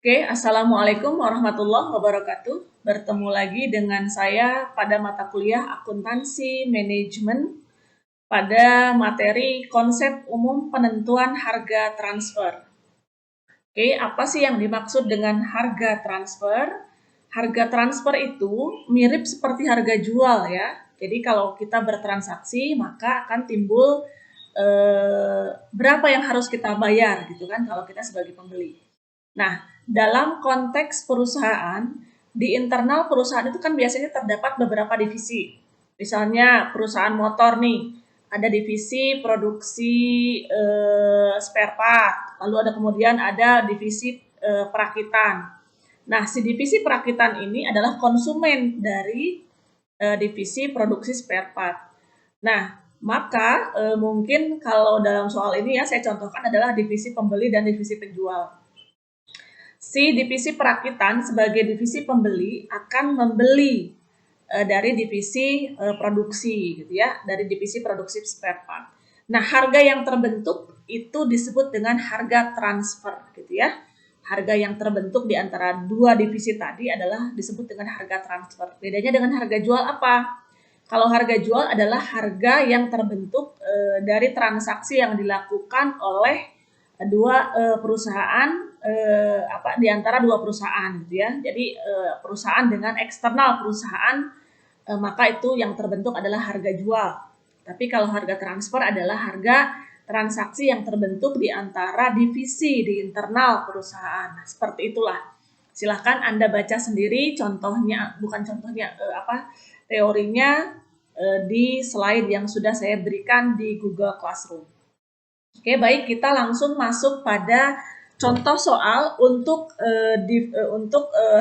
Oke, Assalamualaikum warahmatullahi wabarakatuh. Bertemu lagi dengan saya pada mata kuliah Akuntansi Manajemen pada materi konsep umum penentuan harga transfer. Oke, apa sih yang dimaksud dengan harga transfer? Harga transfer itu mirip seperti harga jual ya. Jadi kalau kita bertransaksi maka akan timbul berapa yang harus kita bayar gitu kan kalau kita sebagai pembeli. Nah, dalam konteks perusahaan, di internal perusahaan itu kan biasanya terdapat beberapa divisi. Misalnya perusahaan motor nih, ada divisi produksi spare part, lalu ada kemudian ada divisi perakitan. Nah, si divisi perakitan ini adalah konsumen dari divisi produksi spare part. Nah, maka mungkin kalau dalam soal ini ya saya contohkan adalah divisi pembeli dan divisi penjual. Si divisi perakitan sebagai divisi pembeli akan membeli dari divisi produksi gitu ya, dari divisi produksi spare part. Nah, harga yang terbentuk itu disebut dengan harga transfer gitu ya. Harga yang terbentuk di antara dua divisi tadi adalah disebut dengan harga transfer. Bedanya dengan harga jual apa? Kalau harga jual adalah harga yang terbentuk dari transaksi yang dilakukan oleh dua perusahaan di antara dua perusahaan gitu ya. Jadi perusahaan dengan eksternal perusahaan maka itu yang terbentuk adalah harga jual. Tapi kalau harga transfer adalah harga transaksi yang terbentuk di antara divisi di internal perusahaan. Nah, seperti itulah. Silahkan Anda baca sendiri contohnya, bukan contohnya, teorinya di slide yang sudah saya berikan di Google Classroom. Oke, baik, kita langsung masuk pada contoh soal untuk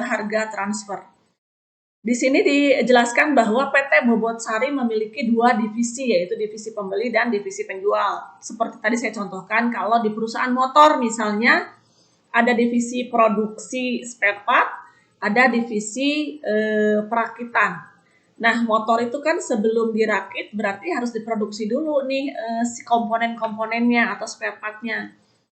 harga transfer. Di sini dijelaskan bahwa PT Bobot Sari memiliki dua divisi, yaitu divisi pembeli dan divisi penjual. Seperti tadi saya contohkan, kalau di perusahaan motor misalnya ada divisi produksi spare part, ada divisi perakitan. Nah, motor itu kan sebelum dirakit berarti harus diproduksi dulu nih si komponen-komponennya atau spare part-nya.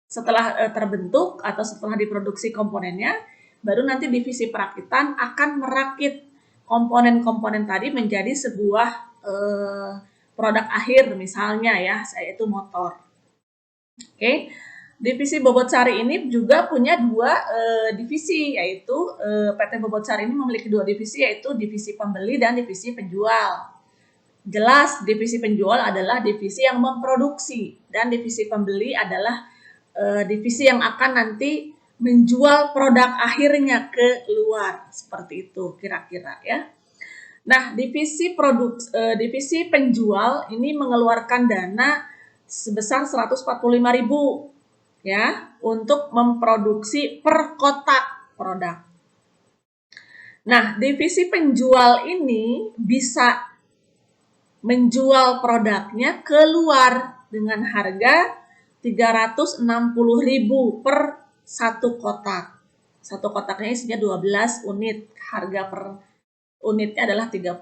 Setelah terbentuk atau setelah diproduksi komponennya, baru nanti divisi perakitan akan merakit komponen-komponen tadi menjadi sebuah produk akhir misalnya ya, yaitu motor. Oke. Divisi Bobot Sari ini juga punya dua divisi, yaitu PT Bobot Sari ini memiliki dua divisi, yaitu divisi pembeli dan divisi penjual. Jelas divisi penjual adalah divisi yang memproduksi dan divisi pembeli adalah divisi yang akan nanti menjual produk akhirnya ke luar. Seperti itu kira-kira ya. Nah, divisi penjual ini mengeluarkan dana sebesar 145.000 ya untuk memproduksi per kotak produk. Nah, divisi penjual ini bisa menjual produknya keluar dengan harga 360.000 per satu kotak. Satu kotaknya isinya 12 unit, harga per unitnya adalah 30.000.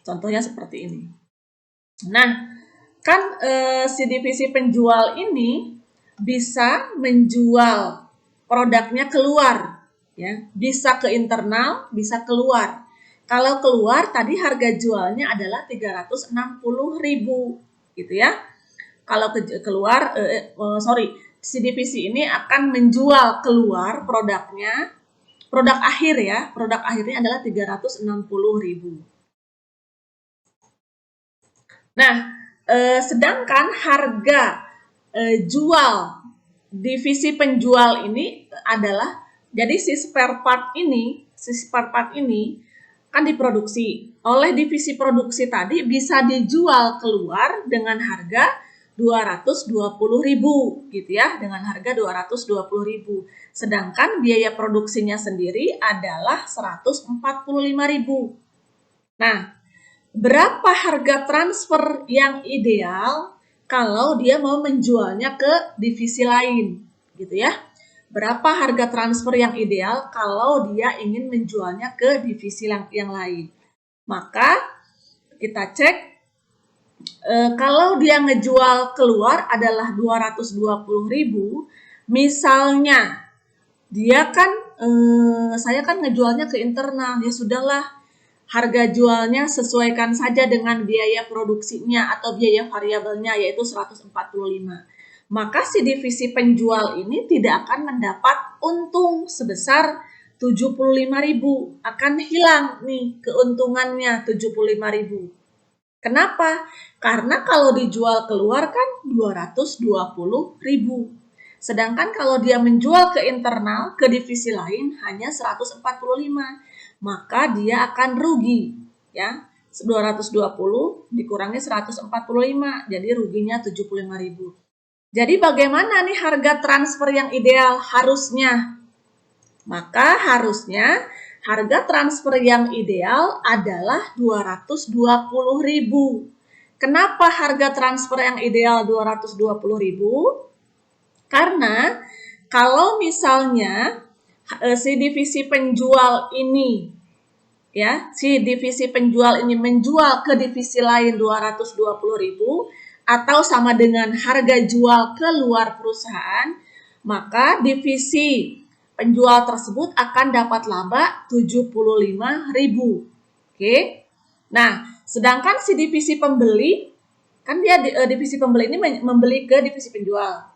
Contohnya seperti ini. Nah, kan si divisi penjual ini bisa menjual produknya keluar, ya, bisa ke internal, bisa keluar. Kalau keluar tadi harga jualnya adalah 360.000, gitu ya. Kalau keluar, si divisi ini akan menjual keluar produknya, produk akhir ya, produk akhirnya adalah 360.000. Nah, sedangkan harga jual divisi penjual ini adalah, jadi si spare part ini kan diproduksi oleh divisi produksi tadi bisa dijual keluar dengan harga 220.000 gitu ya, dengan harga 220.000. Sedangkan biaya produksinya sendiri adalah 145.000. Nah, berapa harga transfer yang ideal kalau dia mau menjualnya ke divisi lain, gitu ya. Berapa harga transfer yang ideal kalau dia ingin menjualnya ke divisi yang lain. Maka kita cek kalau dia ngejual keluar adalah 220.000, misalnya dia kan saya kan ngejualnya ke internal, ya sudahlah harga jualnya sesuaikan saja dengan biaya produksinya atau biaya variabelnya yaitu 145. Maka si divisi penjual ini tidak akan mendapat untung sebesar 75.000, akan hilang nih keuntungannya 75.000. Kenapa? Karena kalau dijual keluar kan 220.000. Sedangkan kalau dia menjual ke internal, ke divisi lain hanya 145, maka dia akan rugi, ya. 220 dikurangi 145, jadi ruginya 75.000. Jadi bagaimana nih harga transfer yang ideal harusnya? Maka harusnya harga transfer yang ideal adalah 220.000. Kenapa harga transfer yang ideal 220.000? Karena kalau misalnya si divisi penjual ini menjual ke divisi lain 220.000 atau sama dengan harga jual keluar perusahaan, maka divisi penjual tersebut akan dapat laba 75.000. Oke. Nah, sedangkan si divisi pembeli, kan dia divisi pembeli ini membeli ke divisi penjual.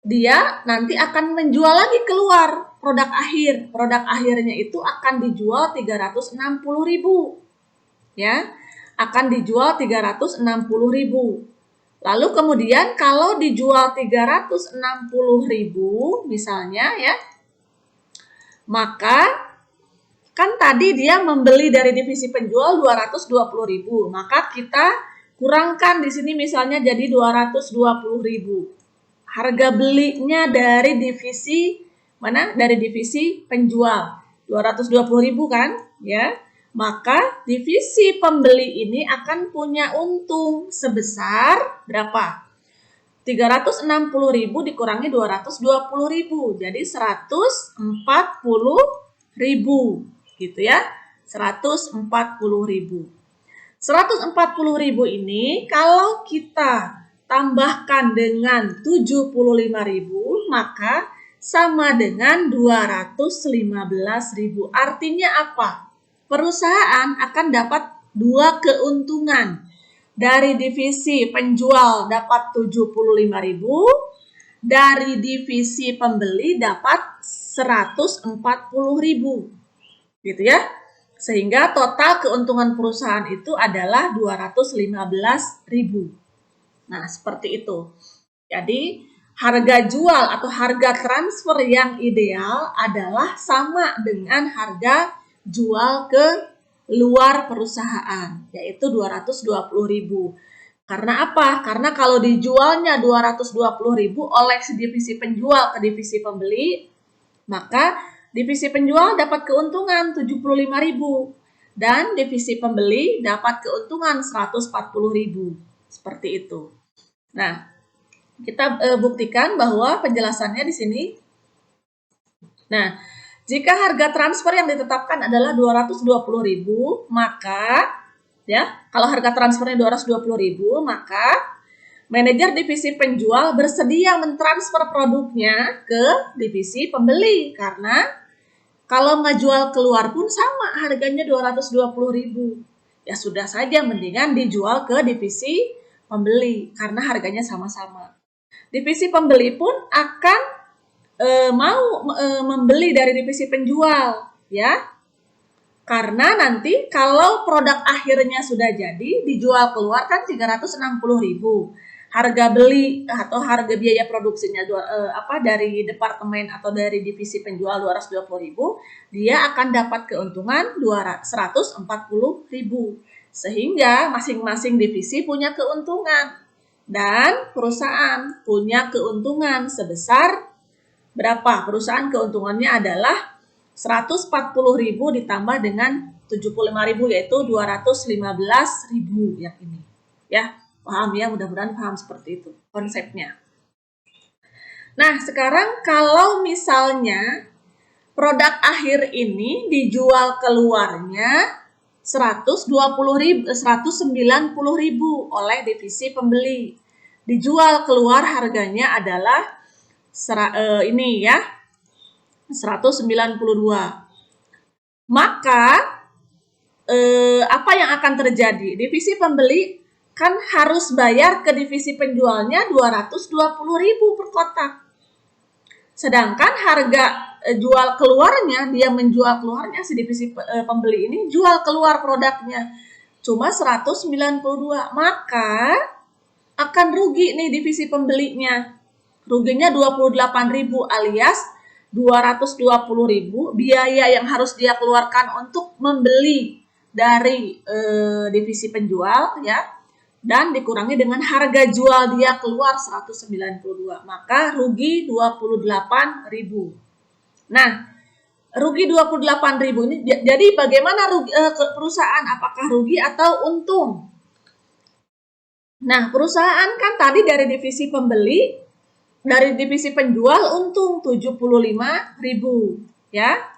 Dia nanti akan menjual lagi keluar produk akhir. Produk akhirnya itu akan dijual 360.000. Ya, akan dijual 360.000. Lalu kemudian kalau dijual 360.000 misalnya ya, maka kan tadi dia membeli dari divisi penjual 220.000, maka kita kurangkan di sini misalnya jadi 220.000. Harga belinya dari divisi mana? Dari divisi penjual 220.000 kan, ya. Maka divisi pembeli ini akan punya untung sebesar berapa? 360.000 dikurangi 220.000, jadi 140.000, gitu ya. 140.000. 140.000 ini kalau kita tambahkan dengan 75.000, maka sama dengan 215.000. Artinya apa? Perusahaan akan dapat dua keuntungan. Dari divisi penjual dapat 75.000, dari divisi pembeli dapat 140.000. Gitu ya. Sehingga total keuntungan perusahaan itu adalah 215.000. Nah, seperti itu. Jadi, harga jual atau harga transfer yang ideal adalah sama dengan harga jual ke luar perusahaan, yaitu 220.000. Karena apa? Karena kalau dijualnya 220.000 oleh divisi penjual ke divisi pembeli, maka divisi penjual dapat keuntungan 75.000 dan divisi pembeli dapat keuntungan 140.000. Seperti itu. Nah, kita buktikan bahwa penjelasannya di sini. Nah, jika harga transfer yang ditetapkan adalah 220.000, maka ya, kalau harga transfernya 220.000, maka manajer divisi penjual bersedia mentransfer produknya ke divisi pembeli karena kalau ngejual keluar pun sama harganya 220.000. Ya sudah saja mendingan dijual ke divisi pembeli karena harganya sama-sama. Divisi pembeli pun akan mau membeli dari divisi penjual, ya. Karena nanti kalau produk akhirnya sudah jadi dijual keluar kan 360.000. Harga beli atau harga biaya produksinya dari departemen atau dari divisi penjual 220.000, dia akan dapat keuntungan 140.000. Sehingga masing-masing divisi punya keuntungan dan perusahaan punya keuntungan sebesar berapa? Perusahaan keuntungannya adalah 140.000 ditambah dengan 75.000 yaitu 215.000 yang ini. Ya, paham ya? Mudah-mudahan paham seperti itu konsepnya. Nah, sekarang kalau misalnya produk akhir ini dijual keluarnya 190.000 oleh divisi pembeli. Dijual keluar harganya adalah ini ya, 192. Maka apa yang akan terjadi? Divisi pembeli kan harus bayar ke divisi penjualnya 220.000 per kotak. Sedangkan harga jual keluarnya, dia menjual keluarnya, si divisi pembeli ini jual keluar produknya cuma 192. Maka akan rugi nih divisi pembelinya. Ruginya 28.000 alias 220.000 biaya yang harus dia keluarkan untuk membeli dari divisi penjual ya, dan dikurangi dengan harga jual dia keluar 192, maka rugi 28.000. Nah, rugi 28.000 ini jadi bagaimana rugi, perusahaan apakah rugi atau untung? Nah, perusahaan kan tadi dari divisi pembeli, dari divisi penjual untung 75.000 ya.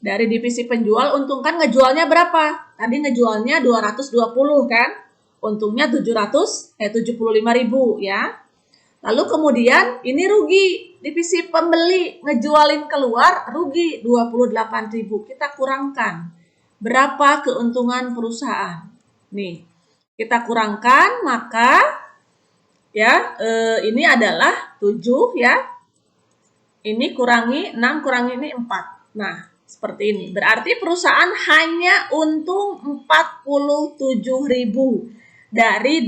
Dari divisi penjual untung kan ngejualnya berapa? Tadi ngejualnya 220 kan? Untungnya 75.000 ya. Lalu kemudian ini rugi, divisi pembeli ngejualin keluar rugi 28.000. Kita kurangkan. Berapa keuntungan perusahaan? Nih, kita kurangkan maka ya ini adalah 7 ya. Ini kurangi 6 kurangi ini 4. Nah, seperti ini. Berarti perusahaan hanya untung 47.000 dari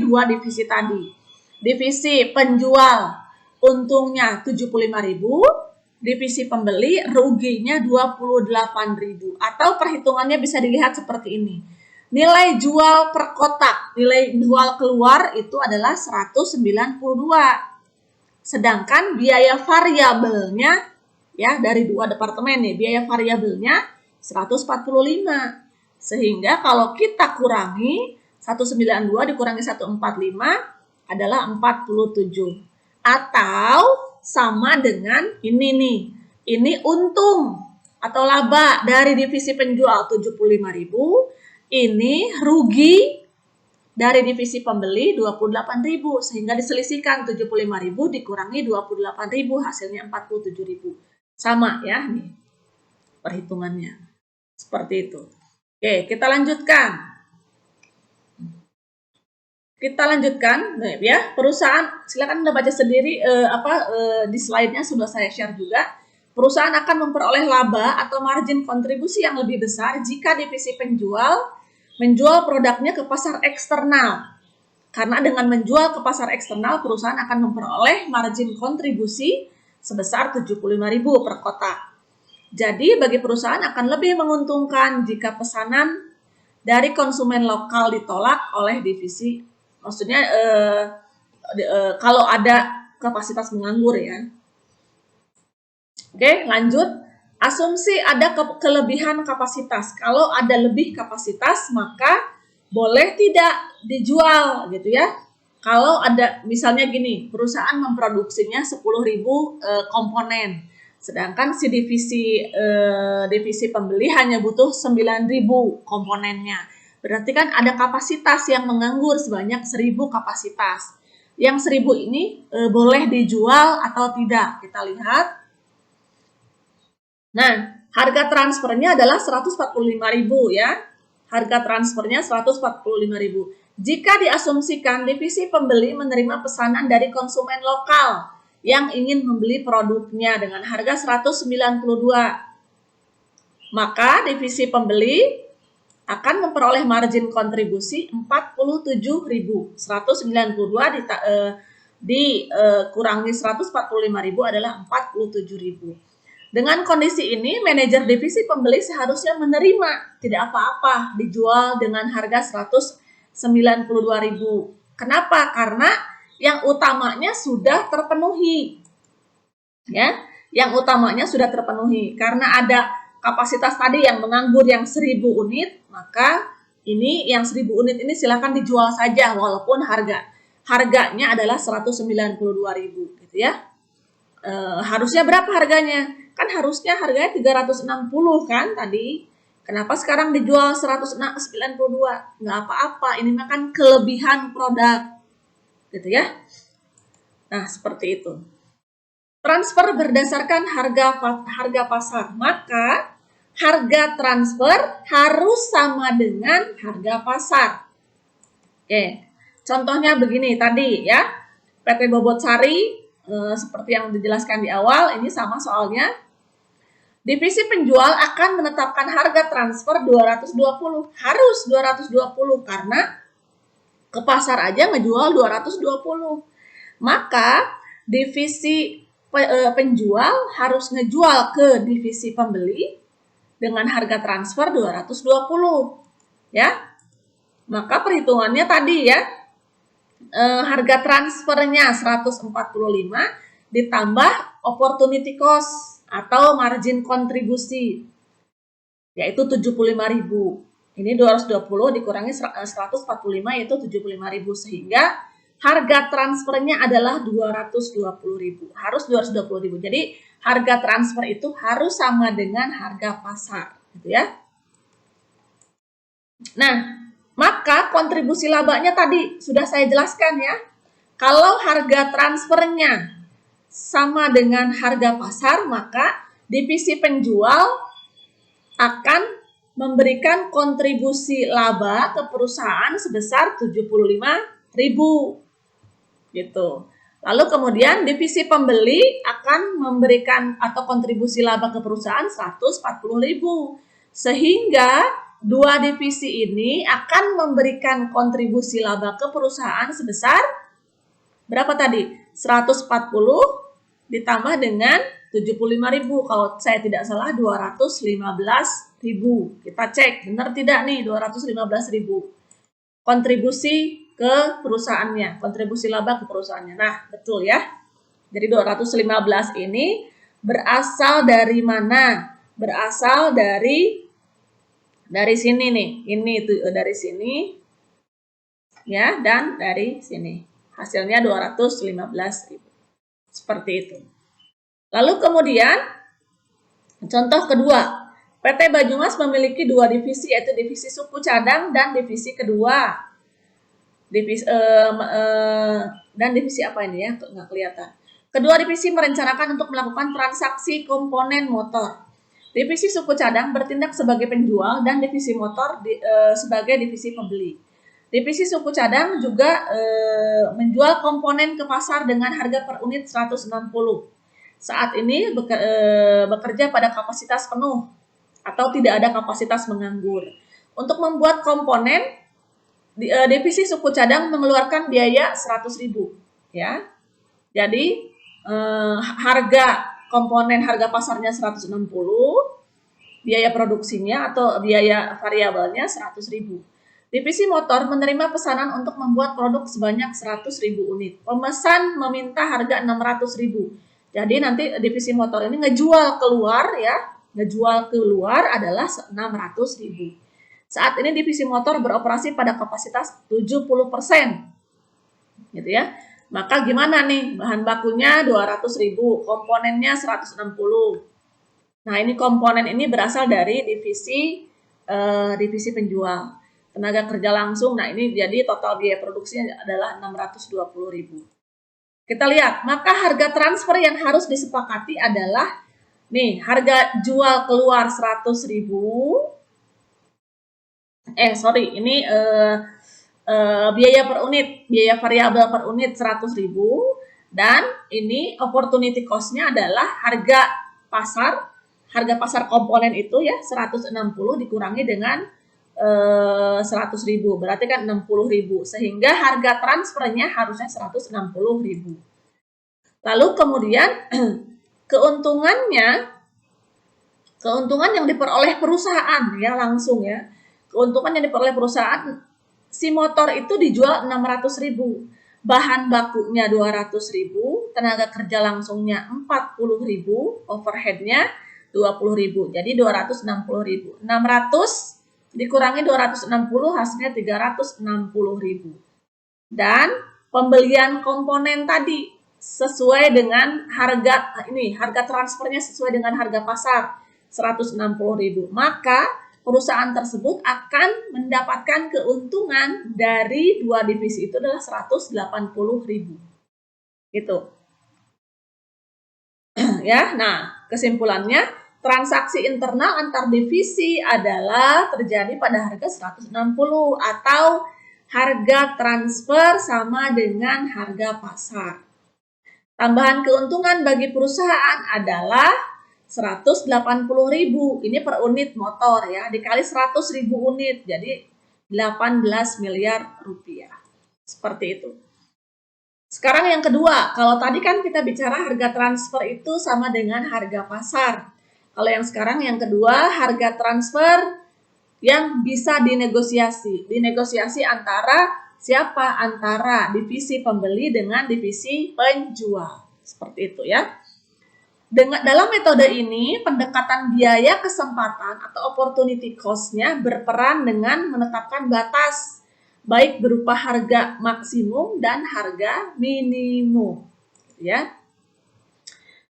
dua divisi tadi. Divisi penjual untungnya 75.000, divisi pembeli ruginya 28.000. Atau perhitungannya bisa dilihat seperti ini. Nilai jual per kotak, nilai jual keluar itu adalah 192. Sedangkan biaya variabelnya ya dari dua departemen nih, biaya variabelnya 145. Sehingga kalau kita kurangi 192 dikurangi 145 adalah 47. Atau sama dengan ini nih. Ini untung atau laba dari divisi penjual 75.000, ini rugi dari divisi pembeli 28.000, sehingga diselisihkan 75.000 dikurangi 28.000 hasilnya 47.000. Sama ya nih perhitungannya. Seperti itu. Oke, kita lanjutkan. Nih ya, perusahaan silakan Anda baca sendiri di slide-nya sudah saya share juga. Perusahaan akan memperoleh laba atau margin kontribusi yang lebih besar jika divisi penjual menjual produknya ke pasar eksternal. Karena dengan menjual ke pasar eksternal, perusahaan akan memperoleh margin kontribusi sebesar 75.000 per kotak. Jadi bagi perusahaan akan lebih menguntungkan jika pesanan dari konsumen lokal ditolak oleh divisi. Maksudnya kalau ada kapasitas menganggur ya. Oke, lanjut. Asumsi ada kelebihan kapasitas. Kalau ada lebih kapasitas, maka boleh tidak dijual gitu ya. Kalau ada misalnya gini, perusahaan memproduksinya 10.000 komponen. Sedangkan si divisi pembeli hanya butuh 9.000 komponennya. Berarti kan ada kapasitas yang menganggur sebanyak 1.000 kapasitas. Yang 1.000 ini boleh dijual atau tidak. Kita lihat. Nah, harga transfernya adalah 145.000 ya. Harga transfernya 145.000. Jika diasumsikan divisi pembeli menerima pesanan dari konsumen lokal yang ingin membeli produknya dengan harga 192, maka divisi pembeli akan memperoleh margin kontribusi 47.000. 192 dikurangi 145.000 adalah 47.000. Dengan kondisi ini, manajer divisi pembeli seharusnya menerima tidak apa-apa dijual dengan harga 192.000. Kenapa? Karena yang utamanya sudah terpenuhi. Ya, yang utamanya sudah terpenuhi. Karena ada kapasitas tadi yang menganggur yang 1.000 unit, maka ini yang 1.000 unit ini silakan dijual saja walaupun harganya adalah 192.000 gitu ya. Harusnya berapa harganya? Kan harusnya harganya 360 kan tadi. Kenapa sekarang dijual 192? Nggak apa-apa, ini kan kelebihan produk. Gitu ya. Nah, seperti itu. transfer berdasarkan harga pasar, maka harga transfer harus sama dengan harga pasar. Oke, contohnya begini tadi ya, PT Bobotsari seperti yang dijelaskan di awal, ini sama soalnya. Divisi penjual akan menetapkan harga transfer 220, harus 220 karena ke pasar aja ngejual 220. Maka divisi penjual harus ngejual ke divisi pembeli dengan harga transfer 220. Ya. Maka perhitungannya tadi ya, harga transfernya 145 ditambah opportunity cost atau margin kontribusi yaitu 75.000. Ini 220 dikurangi 145 yaitu 75.000 sehingga harga transfernya adalah 220.000. Harus 220.000. Jadi harga transfer itu harus sama dengan harga pasar, gitu ya. Nah, maka kontribusi labanya tadi sudah saya jelaskan ya. Kalau harga transfernya sama dengan harga pasar, maka divisi penjual akan memberikan kontribusi laba ke perusahaan sebesar 75.000. Gitu. Lalu kemudian divisi pembeli akan memberikan atau kontribusi laba ke perusahaan 140.000. Sehingga dua divisi ini akan memberikan kontribusi laba ke perusahaan sebesar berapa tadi? 140 ditambah dengan 75.000. Kalau saya tidak salah 215.000. Kita cek benar tidak nih 215.000. Kontribusi ke perusahaannya, kontribusi laba ke perusahaannya. Nah, betul ya. Jadi 215 ini berasal dari mana? Berasal dari sini nih. Ini tuh dari sini. Ya, dan dari sini. Hasilnya 215.000. Seperti itu. Lalu kemudian contoh kedua, PT Banyumas memiliki dua divisi, yaitu divisi suku cadang dan divisi kedua. Dan divisi apa ini ya? Nggak kelihatan. Kedua divisi merencanakan untuk melakukan transaksi komponen motor. Divisi suku cadang bertindak sebagai penjual dan divisi motor sebagai divisi pembeli. Divisi suku cadang juga menjual komponen ke pasar dengan harga per unit 160. Saat ini bekerja pada kapasitas penuh atau tidak ada kapasitas menganggur. Untuk membuat komponen, divisi suku cadang mengeluarkan biaya 100.000 ya. Jadi harga komponen harga pasarnya 160, biaya produksinya atau biaya variabelnya 100.000. Divisi motor menerima pesanan untuk membuat produk sebanyak 100.000 unit. Pemesan meminta harga 600.000. Jadi nanti divisi motor ini ngejual keluar ya, ngejual keluar adalah 600.000. Saat ini divisi motor beroperasi pada kapasitas 70%. Gitu ya. Maka gimana nih? Bahan bakunya 200.000, komponennya 160. Nah, ini komponen ini berasal dari divisi penjual. Tenaga kerja langsung, nah ini jadi total biaya produksinya adalah 620.000. Kita lihat, maka harga transfer yang harus disepakati adalah nih, harga jual keluar 100.000. Ini biaya per unit, biaya variabel per unit 100.000 dan ini opportunity cost-nya adalah harga pasar komponen itu ya 160 dikurangi dengan 100.000, berarti kan 60.000, sehingga harga transfernya harusnya 160.000. Lalu kemudian keuntungan yang diperoleh perusahaan ya langsung ya. Keuntungan yang diperoleh perusahaan, si motor itu dijual 600.000, bahan bakunya 200.000, tenaga kerja langsungnya 40.000, overheadnya 20.000, jadi 260.000. 600 dikurangi 260 hasilnya 360.000. Dan pembelian komponen tadi sesuai dengan harga transfernya sesuai dengan harga pasar 160.000. Maka perusahaan tersebut akan mendapatkan keuntungan dari dua divisi itu adalah 180.000. Gitu. ya. Nah, kesimpulannya transaksi internal antar divisi adalah terjadi pada harga 160 atau harga transfer sama dengan harga pasar. Tambahan keuntungan bagi perusahaan adalah 180.000. Ini per unit motor ya, dikali 100.000 unit, jadi 18 miliar rupiah. Seperti itu. Sekarang yang kedua, kalau tadi kan kita bicara harga transfer itu sama dengan harga pasar. Kalau yang sekarang yang kedua, harga transfer yang bisa dinegosiasi. Dinegosiasi antara siapa? Antara divisi pembeli dengan divisi penjual. Seperti itu ya. Dalam metode ini, pendekatan biaya kesempatan atau opportunity cost-nya berperan dengan menetapkan batas, baik berupa harga maksimum dan harga minimum. Ya.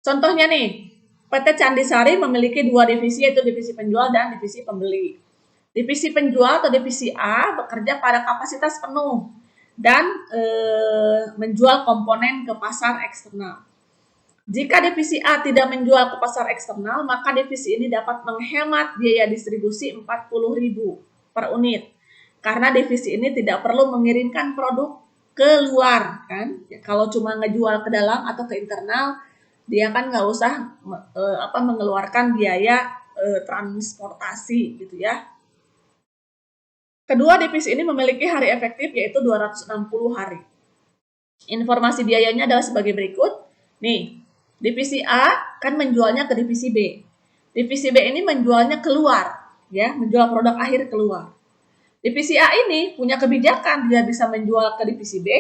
Contohnya nih, PT Candisari memiliki dua divisi, yaitu divisi penjual dan divisi pembeli. Divisi penjual atau divisi A bekerja pada kapasitas penuh dan menjual komponen ke pasar eksternal. Jika divisi A tidak menjual ke pasar eksternal, maka divisi ini dapat menghemat biaya distribusi 40.000 per unit. Karena divisi ini tidak perlu mengirimkan produk keluar, kan? Ya, kalau cuma ngejual ke dalam atau ke internal, dia kan nggak usah mengeluarkan biaya transportasi gitu ya. Kedua, divisi ini memiliki hari efektif yaitu 260 hari. Informasi biayanya adalah sebagai berikut. Nih, divisi A kan menjualnya ke divisi B. Divisi B ini menjualnya keluar, ya, menjual produk akhir keluar. Divisi A ini punya kebijakan, dia bisa menjual ke divisi B,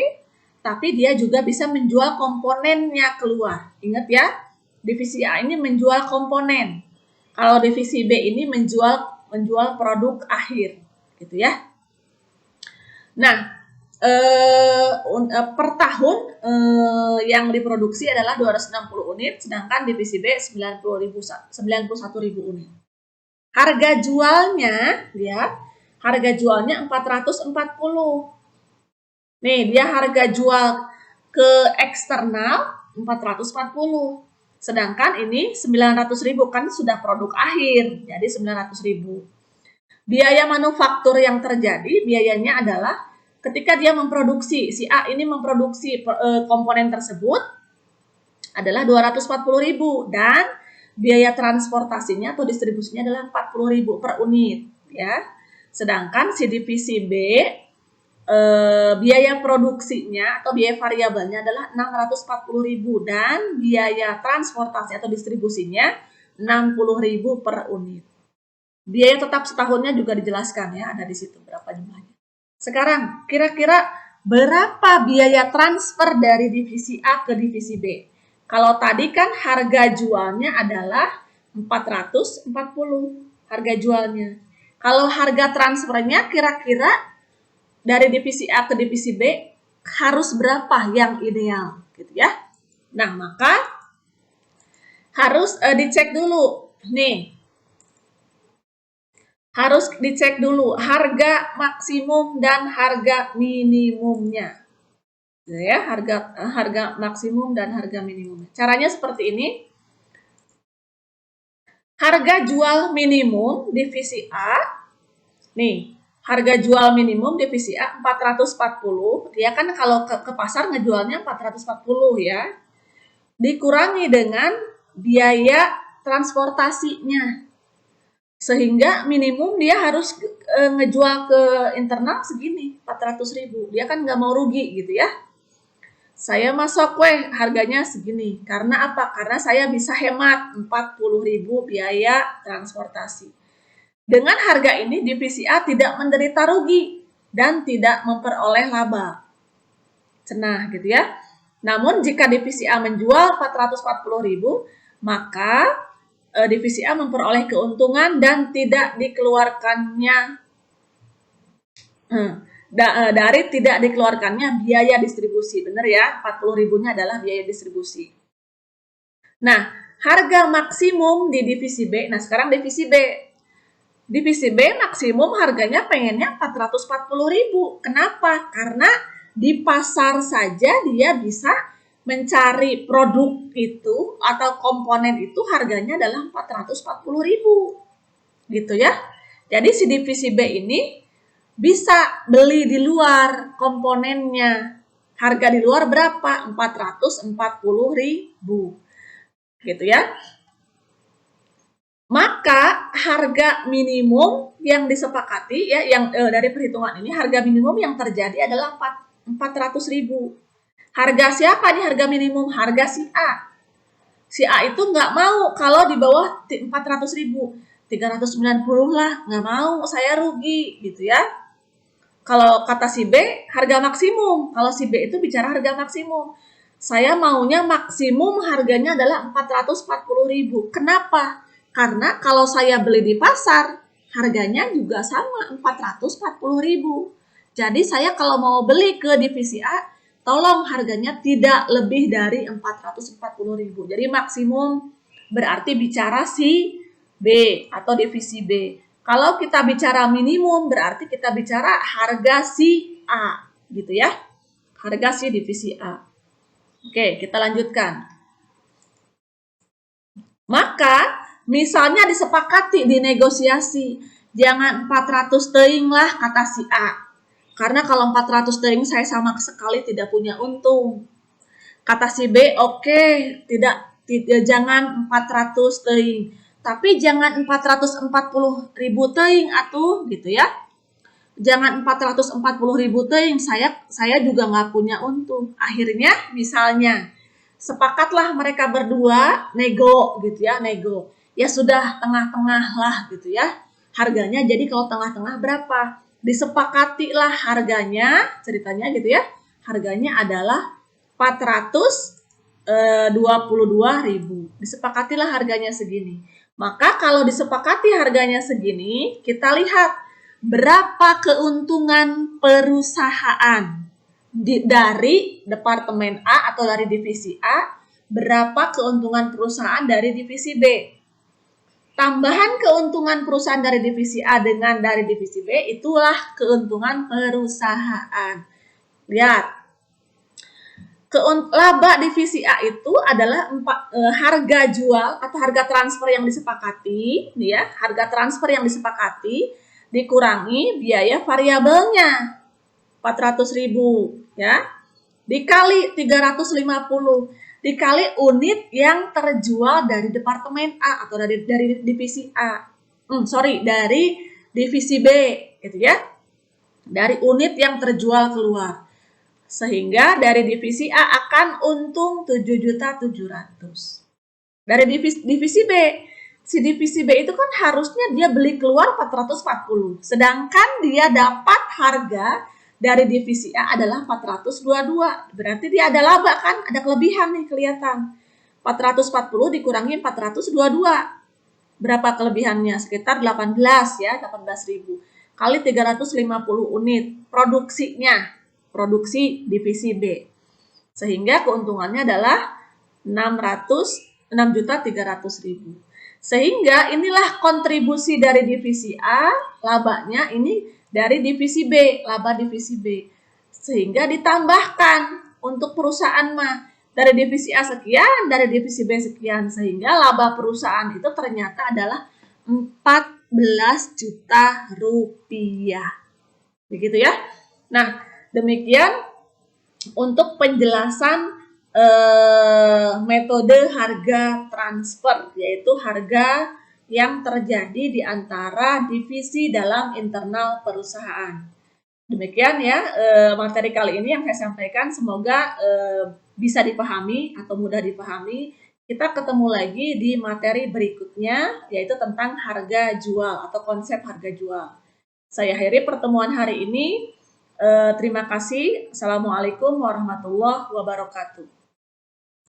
tapi dia juga bisa menjual komponennya keluar. Ingat ya, divisi A ini menjual komponen. Kalau divisi B ini menjual produk akhir, gitu ya. Nah, per tahun yang diproduksi adalah 260 unit, sedangkan divisi B 91.000 unit. Harga jualnya, lihat, harga jualnya 440. Nih, dia harga jual ke eksternal 440. Sedangkan ini 900.000 kan sudah produk akhir, jadi 900.000. Biaya manufaktur yang terjadi, biayanya adalah ketika dia memproduksi, si A ini memproduksi komponen tersebut adalah 240.000 dan biaya transportasinya atau distribusinya adalah 40.000 per unit, ya. Sedangkan si divisi B biaya produksinya atau biaya variabelnya adalah 640.000 dan biaya transportasi atau distribusinya 60.000 per unit. Biaya tetap setahunnya juga dijelaskan ya, ada di situ berapa jumlahnya. Sekarang kira-kira berapa biaya transfer dari divisi A ke divisi B? Kalau tadi kan harga jualnya adalah 440 harga jualnya. Kalau harga transfernya kira-kira dari divisi A ke divisi B harus berapa yang ideal gitu ya. Nah, maka harus dicek dulu. Nih, harus dicek dulu harga maksimum dan harga minimumnya. Ya, harga maksimum dan harga minimumnya. Caranya seperti ini. Harga jual minimum divisi A. Nih, harga jual minimum divisi A 440. Dia kan kalau ke pasar ngejualnya 440 ya. Dikurangi dengan biaya transportasinya. Sehingga minimum dia harus ngejual ke internal segini, 400.000. Dia kan nggak mau rugi gitu ya. Saya masuk harganya segini. Karena apa? Karena saya bisa hemat 40.000 biaya transportasi. Dengan harga ini divisi A tidak menderita rugi dan tidak memperoleh laba. Cenah gitu ya. Namun jika divisi A menjual 440.000, maka divisi A memperoleh keuntungan dan tidak dikeluarkannya dari tidak dikeluarkannya biaya distribusi. Benar ya, 40.000-nya adalah biaya distribusi. Nah, harga maksimum di divisi B. Nah, sekarang divisi B. Divisi B maksimum harganya pengennya 440.000. Kenapa? Karena di pasar saja dia bisa mencari produk itu atau komponen itu harganya adalah 440.000. Gitu ya. Jadi si divisi B ini bisa beli di luar komponennya. Harga di luar berapa? 440.000. Gitu ya. Maka harga minimum yang disepakati ya yang dari perhitungan ini harga minimum yang terjadi adalah 400.000. Harga siapa nih harga minimum? Harga si A. Si A itu nggak mau kalau di bawah 400.000. 390 lah, nggak mau, saya rugi gitu ya. Kalau kata si B, harga maksimum. Kalau si B itu bicara harga maksimum. Saya maunya maksimum harganya adalah 440.000. Kenapa? Karena kalau saya beli di pasar, harganya juga sama 440.000. Jadi saya kalau mau beli ke divisi A, tolong harganya tidak lebih dari 440.000. Jadi maksimum berarti bicara si B atau divisi B. Kalau kita bicara minimum berarti kita bicara harga si A, gitu ya. Harga si divisi A. Oke, kita lanjutkan. Maka misalnya disepakati di negosiasi, jangan 400 teuing lah kata si A. Karena kalau 400 teuing saya sama sekali tidak punya untung. Kata si B, oke, tidak jangan 400 teuing. Tapi jangan 440.000 teuing atuh gitu ya. Jangan 440.000 teuing, saya juga nggak punya untung. Akhirnya misalnya sepakatlah mereka berdua nego gitu ya, nego. Ya sudah tengah-tengah lah gitu ya. Harganya jadi kalau tengah-tengah berapa? Disepakati lah harganya, ceritanya gitu ya. Harganya adalah 422.000. Disepakatilah harganya segini. Maka kalau disepakati harganya segini, kita lihat berapa keuntungan perusahaan dari departemen A atau dari divisi A, berapa keuntungan perusahaan dari divisi B. Tambahan keuntungan perusahaan dari divisi A dengan dari divisi B, itulah keuntungan perusahaan. Lihat, laba divisi A itu adalah harga jual atau harga transfer yang disepakati, ya, harga transfer yang disepakati dikurangi biaya variabelnya 400.000 ya, dikali 350 dikali unit yang terjual dari departemen A atau dari divisi A. Dari divisi B gitu ya. Dari unit yang terjual keluar. Sehingga dari divisi A akan untung 7.700.000. Dari divisi B, si divisi B itu kan harusnya dia beli keluar 440. Sedangkan dia dapat harga dari divisi A adalah 422. Berarti dia ada laba kan? Ada kelebihan nih kelihatan. 440 dikurangi 422. Berapa kelebihannya? Sekitar 18 ya, 18.000. Kali 350 unit produksinya. Produksi divisi B. Sehingga keuntungannya adalah 6.300.000. Sehingga inilah kontribusi dari divisi A, labanya ini dari divisi B, laba divisi B. Sehingga ditambahkan untuk perusahaan mah dari divisi A sekian, dari divisi B sekian, sehingga laba perusahaan itu ternyata adalah 14 juta rupiah. Begitu ya. Nah, demikian untuk penjelasan metode harga transfer, yaitu harga yang terjadi di antara divisi dalam internal perusahaan. Demikian ya materi kali ini yang saya sampaikan, semoga bisa dipahami atau mudah dipahami. Kita ketemu lagi di materi berikutnya, yaitu tentang harga jual atau konsep harga jual. Saya akhiri pertemuan hari ini. Terima kasih. Assalamualaikum warahmatullahi wabarakatuh.